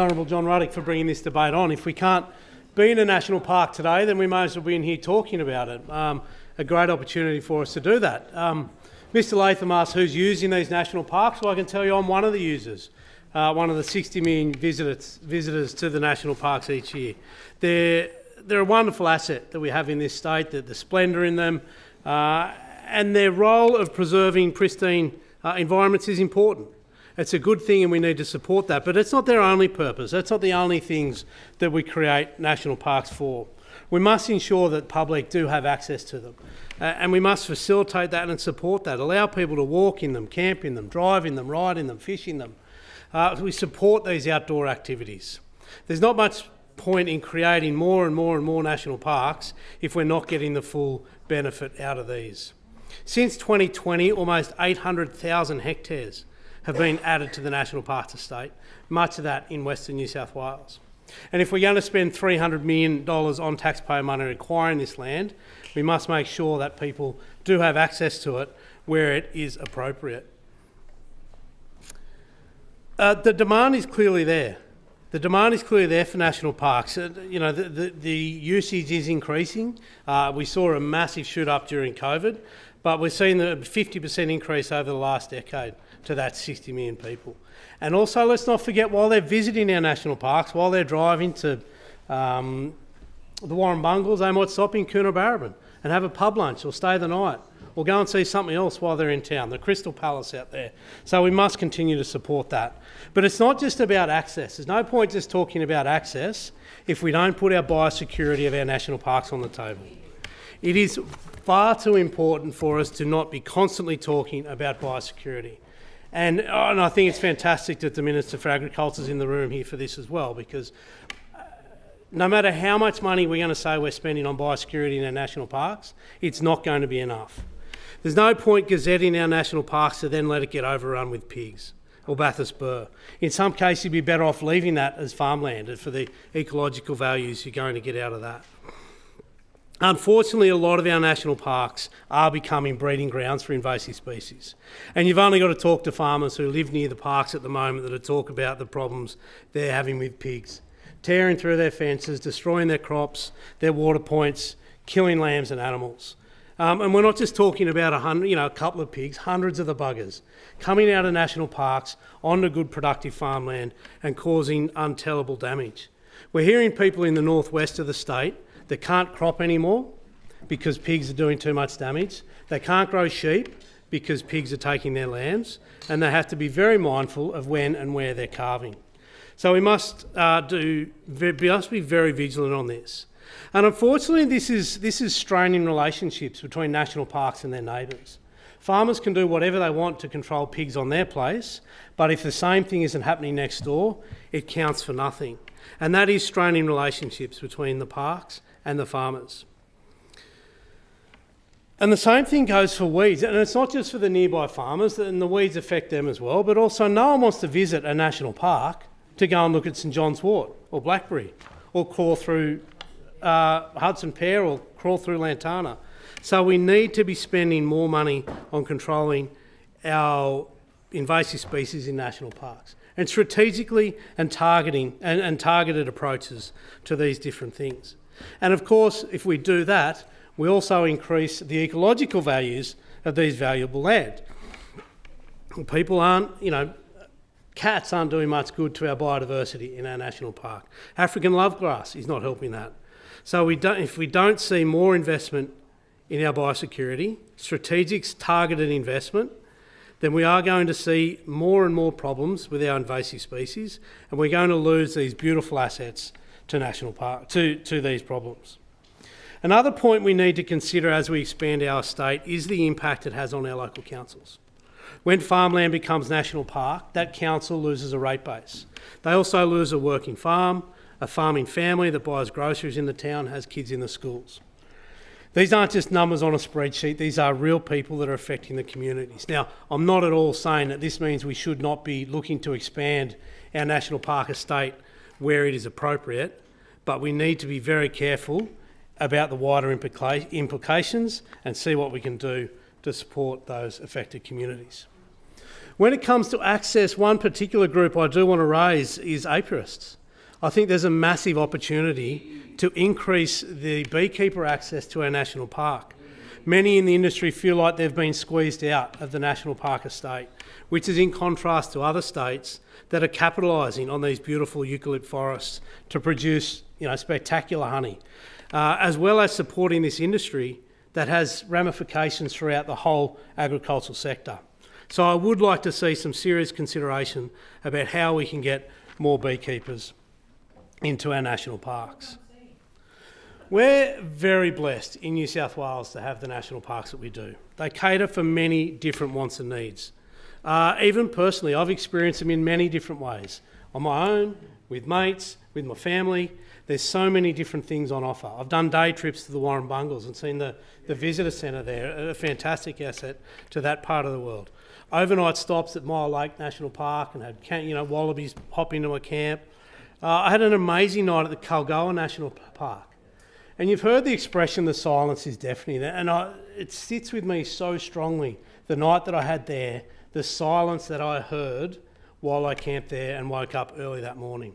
Honourable John Ruddock for bringing this debate on. If we can't be in a national park today, then we may as well be in here talking about it. A great opportunity for us to do that. Mr Latham asked who's using these national parks. Well, I can tell you I'm one of the users, one of the 60 million visitors to the national parks each year. They're a wonderful asset that we have in this state, the splendour in them, and their role of preserving pristine environments is important. It's a good thing and we need to support that, but it's not their only purpose. That's not the only things that we create national parks for. We must ensure that public do have access to them, and we must facilitate that and support that, allow people to walk in them, camp in them, drive in them, ride in them, fish in them. We support these outdoor activities. There's not much point in creating more and more and more national parks if we're not getting the full benefit out of these. Since 2020, almost 800,000 hectares have been added to the National Parks estate, much of that in Western New South Wales. And if we're going to spend $300 million on taxpayer money acquiring this land, we must make sure that people do have access to it where it is appropriate. The demand is clearly there. The demand is clearly there for national parks. The usage is increasing. We saw a massive shoot up during COVID, but we've seen a 50% increase over the last decade to that 60 million people. And also, let's not forget, while they're visiting our national parks, while they're driving to the Warrumbungles, they might stop in Coonabarabran and have a pub lunch or stay the night or go and see something else while they're in town, the Crystal Palace out there. So we must continue to support that. But it's not just about access. There's no point just talking about access if we don't put our biosecurity of our national parks on the table. It is far too important for us to not be constantly talking about biosecurity. And I think it's fantastic that the Minister for Agriculture is in the room here for this as well, because no matter how much money we're going to say we're spending on biosecurity in our national parks, it's not going to be enough. There's no point gazetting our national parks to then let it get overrun with pigs or Bathurst burr. In some cases, you'd be better off leaving that as farmland for the ecological values you're going to get out of that. Unfortunately, a lot of our national parks are becoming breeding grounds for invasive species. And you've only got to talk to farmers who live near the parks at the moment that talk about the problems they're having with pigs, tearing through their fences, destroying their crops, their water points, killing lambs and animals. And we're not just talking about a couple of pigs, hundreds of the buggers coming out of national parks onto good productive farmland and causing untellable damage. We're hearing people in the northwest of the state that can't crop anymore because pigs are doing too much damage. They can't grow sheep because pigs are taking their lambs, and they have to be very mindful of when and where they're calving. So we must be very vigilant on this. And unfortunately, this is straining relationships between national parks and their neighbours. Farmers can do whatever they want to control pigs on their place, but if the same thing isn't happening next door, it counts for nothing. And that is straining relationships between the parks and the farmers. And the same thing goes for weeds, and it's not just for the nearby farmers, and the weeds affect them as well, but also no one wants to visit a national park to go and look at St John's Wort or Blackberry or crawl through Hudson Pear or crawl through Lantana. So we need to be spending more money on controlling our invasive species in national parks and strategically and targeted approaches to these different things. And of course, if we do that, we also increase the ecological values of these valuable land. Cats aren't doing much good to our biodiversity in our national park. African lovegrass is not helping that. So if we don't see more investment in our biosecurity, strategic targeted investment, then we are going to see more and more problems with our invasive species, and we're going to lose these beautiful assets to national park, to these problems. Another point we need to consider as we expand our estate is the impact it has on our local councils. When farmland becomes national park, that council loses a rate base. They also lose a working farm, a farming family that buys groceries in the town, has kids in the schools. These aren't just numbers on a spreadsheet, these are real people that are affecting the communities. Now, I'm not at all saying that this means we should not be looking to expand our national park estate where it is appropriate, but we need to be very careful about the wider implications and see what we can do to support those affected communities. When it comes to access, one particular group I do want to raise is apiarists. I think there's a massive opportunity to increase the beekeeper access to our national park. Many in the industry feel like they've been squeezed out of the national park estate, which is in contrast to other states that are capitalising on these beautiful eucalypt forests to produce, spectacular honey, as well as supporting this industry that has ramifications throughout the whole agricultural sector. So I would like to see some serious consideration about how we can get more beekeepers into our national parks. We're very blessed in New South Wales to have the national parks that we do. They cater for many different wants and needs. Even personally, I've experienced them in many different ways. On my own, with mates, with my family. There's so many different things on offer. I've done day trips to the Warrumbungles and seen the visitor centre there, a fantastic asset to that part of the world. Overnight stops at Mile Lake National Park and had wallabies hop into a camp. I had an amazing night at the Kulgoa National Park. And you've heard the expression, the silence is deafening, and it sits with me so strongly. The night that I had there, the silence that I heard while I camped there and woke up early that morning.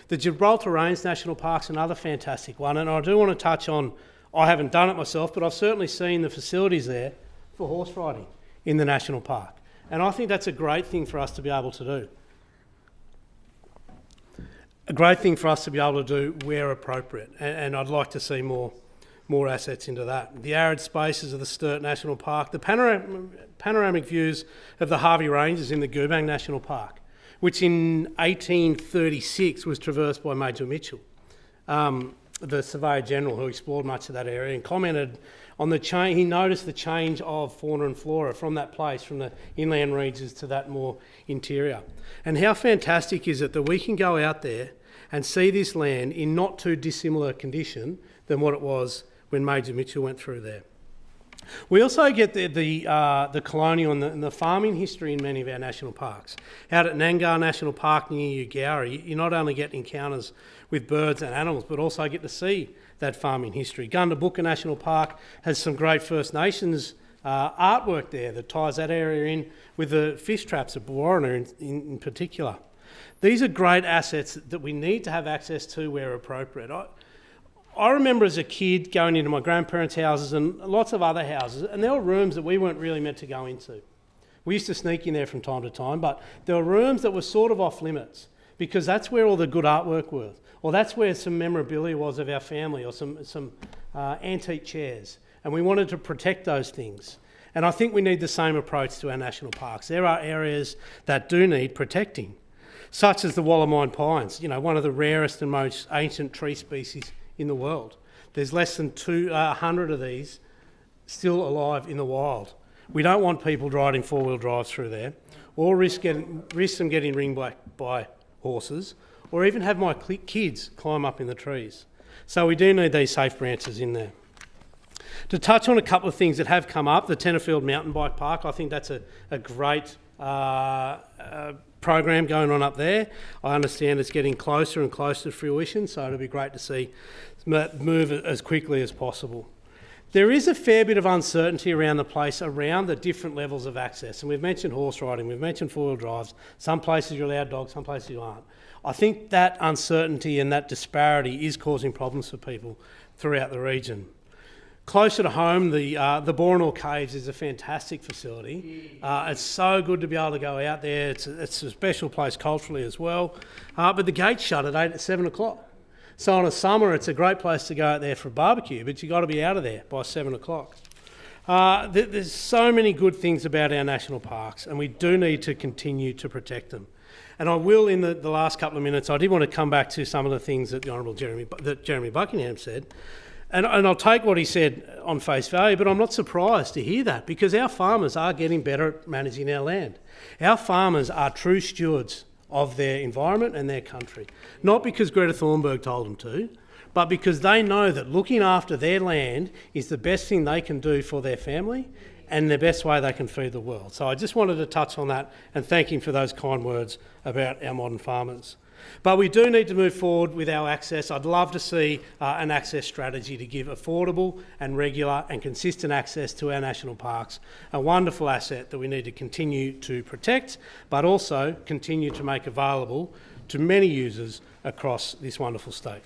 The Gibraltar Range National Park's another fantastic one, and I do want to touch on, I haven't done it myself, but I've certainly seen the facilities there for horse riding in the national park. And I think that's a great thing for us to be able to do. A great thing for us to be able to do where appropriate, and I'd like to see more assets into that. The arid spaces of the Sturt National Park, the panoramic views of the Harvey Ranges in the Goobang National Park, which in 1836 was traversed by Major Mitchell, the Surveyor General who explored much of that area and commented on the change. He noticed the change of fauna and flora from that place, from the inland regions to that more interior. And how fantastic is it that we can go out there and see this land in not too dissimilar condition than what it was when Major Mitchell went through there. We also get the colonial and the farming history in many of our national parks. Out at Nangar National Park near Eugowra, you not only get encounters with birds and animals, but also get to see that farming history. Gundabooka National Park has some great First Nations artwork there that ties that area in with the fish traps at Bawarrina in particular. These are great assets that we need to have access to where appropriate. I remember as a kid going into my grandparents' houses and lots of other houses, and there were rooms that we weren't really meant to go into. We used to sneak in there from time to time, but there were rooms that were sort of off limits because that's where all the good artwork was, or that's where some memorabilia was of our family, or some antique chairs, and we wanted to protect those things. And I think we need the same approach to our national parks. There are areas that do need protecting, such as the Wallamine pines, one of the rarest and most ancient tree species in the world. There's less than 200 of these still alive in the wild. We don't want people riding four-wheel drives through there, or risk them getting ringed by horses, or even have my kids climb up in the trees. So we do need these safe branches in there. To touch on a couple of things that have come up, the Tenterfield Mountain Bike Park, I think that's a great program going on up there. I understand it's getting closer and closer to fruition, so it'll be great to see that move as quickly as possible. There is a fair bit of uncertainty around the place, around the different levels of access. And we've mentioned horse riding, we've mentioned four-wheel drives. Some places you're allowed dogs, some places you aren't. I think that uncertainty and that disparity is causing problems for people throughout the region. Closer to home, the Boranor Caves is a fantastic facility. It's so good to be able to go out there. It's a special place culturally as well. But the gates shut at 7 o'clock. So in the summer, it's a great place to go out there for a barbecue, but you've got to be out of there by 7 o'clock. There's so many good things about our national parks, and we do need to continue to protect them. And I will, in the last couple of minutes, I did want to come back to some of the things that the Honourable Jeremy Buckingham said. And I'll take what he said on face value, but I'm not surprised to hear that, because our farmers are getting better at managing our land. Our farmers are true stewards of their environment and their country. Not because Greta Thunberg told them to, but because they know that looking after their land is the best thing they can do for their family and the best way they can feed the world. So I just wanted to touch on that and thank him for those kind words about our modern farmers. But we do need to move forward with our access. I'd love to see an access strategy to give affordable and regular and consistent access to our national parks, a wonderful asset that we need to continue to protect, but also continue to make available to many users across this wonderful state.